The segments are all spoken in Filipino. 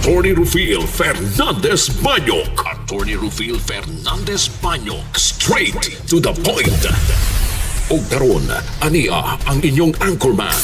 Attorney Rufil Fernandez Banyok. Attorney Rufil Fernandez Banyok. Straight to the point. O karon, ania ang inyong anchorman.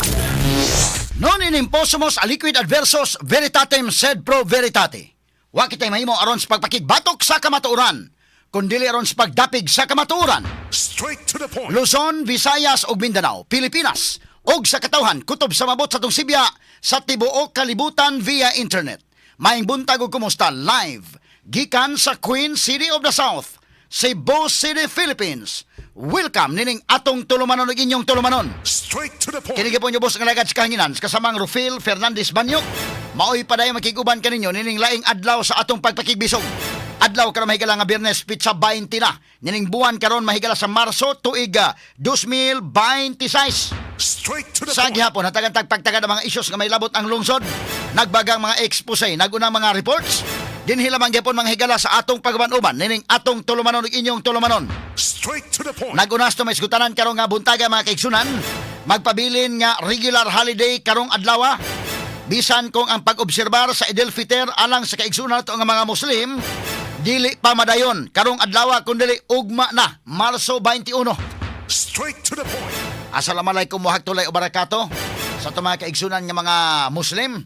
Non inimposumos aliquid adversus veritatem sed pro veritate. Wa kitay mahimo aron sa pagpakigbatok sa kamatuoran, kundili aron sa pagdapig sa kamatuoran. Straight to the point. Luzon, Visayas ug Mindanao, Pilipinas, ug sa katawhan kutob sa mabot sa tong Sibya sa tibuok kalibutan via internet. Maayong buntag ug kumusta live gikan sa Queen City of the South, Cebu City, Philippines. Welcome nining atong tulumanon ug inyong tulumanon. Straight to the point. Kini gyapon bos nga lagad sa kahanginan kasamang Rufil Fernandez Banyok. Maoy paday makiguban kaninyo nining laing adlaw sa atong pagpakigbisog. Adlaw karon mahigala nga Biyernes pitsa 20 na. Nining buwan karon mahigala sa Marso tuig 2026. Straight to the Sa point. gihapon hatag pagtagad ang mga issues nga may labot ang lungsod. Nagbagang mga expose, nagunang mga reports. Dinhi lamang gyapon mga higala sa atong pagbanuban nining atong tulumanon ug inyong tulumanon. Straight to the point. Nagunas to may iskutanan karong nga buntaga mga kaigsunan. Magpabilin nga regular holiday karong adlaw. Bisan kung ang pag-obserbar sa Idul Fitr alang sa kaigsunan nato nga mga Muslim, dili pa madayon karong adlaw kundi ugma na Marso 21. Straight to the point. Assalamualaikum warahmatullahi wabarakatuh sa ato mga kaigsunan nga mga Muslim,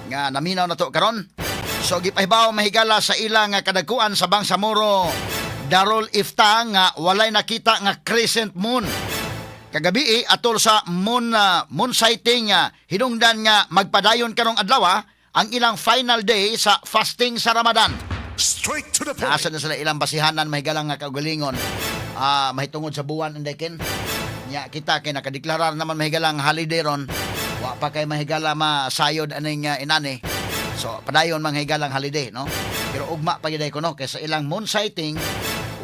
nga naminaw na to karon. So gipahibaw mahigala sa ilang kadagkuan sa Bangsamoro Darul Ifta nga walay nakita nga crescent moon. Kagabi atol sa moon sighting hinungdan nga magpadayon karong adlaw ang ilang final day sa fasting sa Ramadan. Straight to the point. Asa na sila ilang basihanan mahigala nga kaugalingon mahitungod sa buwan indekin. Nya kita kay nakadeklarar naman mahigalang holiday ron. Wa pa kay mahigala masayod aning inani. So padayon manghigalang holiday, no? Pero ugma pa gyud ko no kay sa ilang moon sighting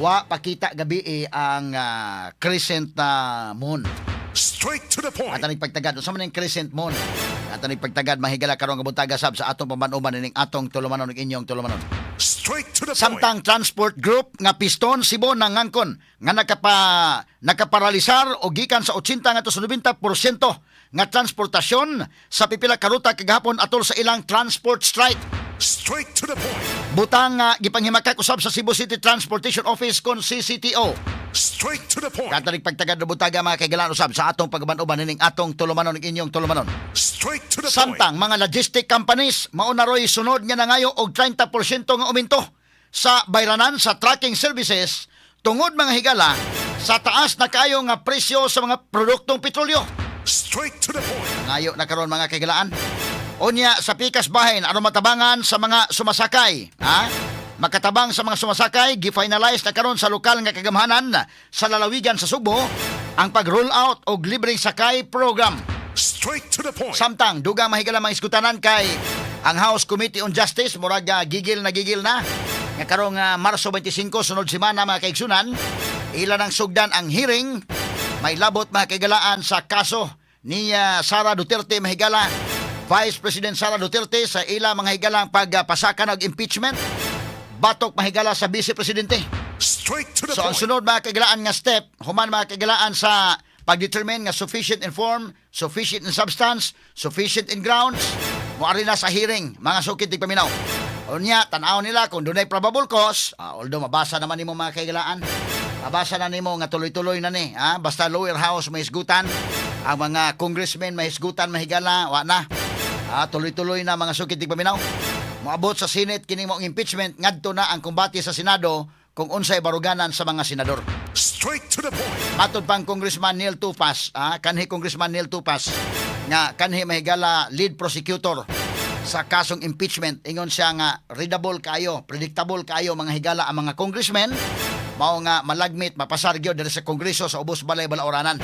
wa pakita gabi ang crescent moon. Straight to the point. Atanig pagtagad sa maning crescent moon. Atanig pagtagad mahigala karong kabuntaga sab sa atong pamanuban ning atong tulumanon ug inyong tulumanon. Straight to the point. Samtang transport group nga Piston Cebu nangangkon nga nakaparalisar o gikan sa 80 ngadto sa 90% nga transportasyon sa pipila ka ruta kagahapon atol sa ilang transport strike. Straight to the point. Butang gipanghimakak usab sa Cebu City Transportation Office kon CCTO. Straight to the point. Katalig pagtagad na butaga mga kaigalan usab sa atong pagbanuban ning atong tulumanon ug inyong tulumanon. Straight to the point. Samtang mga logistic companies mao na roy sunod nga nangayo og 30% nga uminto sa bayranan sa tracking services tungod mga higala sa taas na kayo nga presyo sa mga produktong petrolyo. Straight to the point. Ngayo na karon mga kaigalaan. Unya sa pikas bahin aron matabangan sa mga sumasakay, makatabang sa mga sumasakay, gi-finalize na karon sa lokal nga kagamhanan sa lalawigan sa Subo ang pag-roll out og libreng sakay program. Straight to the point. Samtang dugang mahigala mga iskutanan kay ang House Committee on Justice murag gigil na nga karong Marso 25 sunod semana mga kaigsunan ila nang sugdan ang hearing may labot mga kaigalaan sa kaso ni Sara Duterte mahigala Vice President Sara Duterte sa ila mga higalang pagpasakan og impeachment batok mahigala sa Vice Presidente. Straight to the So ang point. sunod mga kaigalaan nga step human mga kaigalaan sa pagdetermine nga sufficient in form, sufficient in substance, sufficient in grounds moari na sa hearing mga sukit tig paminaw. Unya tan-aw nila kung dunay probable cause, although mabasa naman nimo mga kaigalaan. Mabasa na nimo nga tuloy-tuloy na ni, basta lower house may hisgutan, ang mga congressmen may hisgutan mahigala, wa na. Tuloy-tuloy na mga sukit tig paminaw. Moabot sa Senate kini mo impeachment ngadto na ang kumbati sa Senado kung unsay baruganan sa mga senador. Straight to the point. Matod pang Congressman Neil Tupas, kanhi Congressman Neil Tupas nga kanhi mahigala lead prosecutor sa kasong impeachment, ingon siya nga readable kayo, predictable kayo mga higala ang mga congressmen mao nga malagmit mapasar gyud diri sa Kongreso sa ubos balay balaoranan.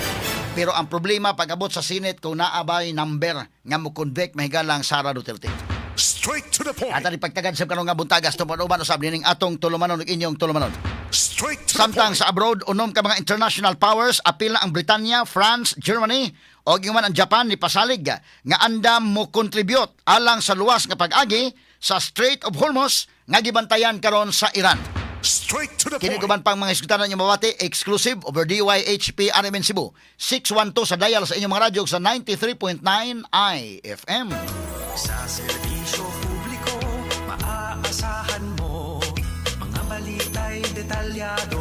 Pero ang problema pag-abot sa Senate kung naabay number nga mo convict mahigala ang Sara Duterte. Straight to the point. At ipagtagad sa kanong nga buntagas tumunuban usab nining atong tulumanon ug inyong tulumanon. Straight to the Samtang point. sa abroad unom ka mga international powers apil na ang Britanya, France, Germany o giman ang Japan ni pasalig nga andam mo contribute alang sa luwas nga pag-agi sa Strait of Hormuz nga gibantayan karon sa Iran. Straight to the Kini point. guban pang mga isgutanan niyo mabati exclusive over DYHP RMN Cebu 612 sa dial sa inyong mga radyo sa 93.9 IFM. Sa serbisyo publiko detalyado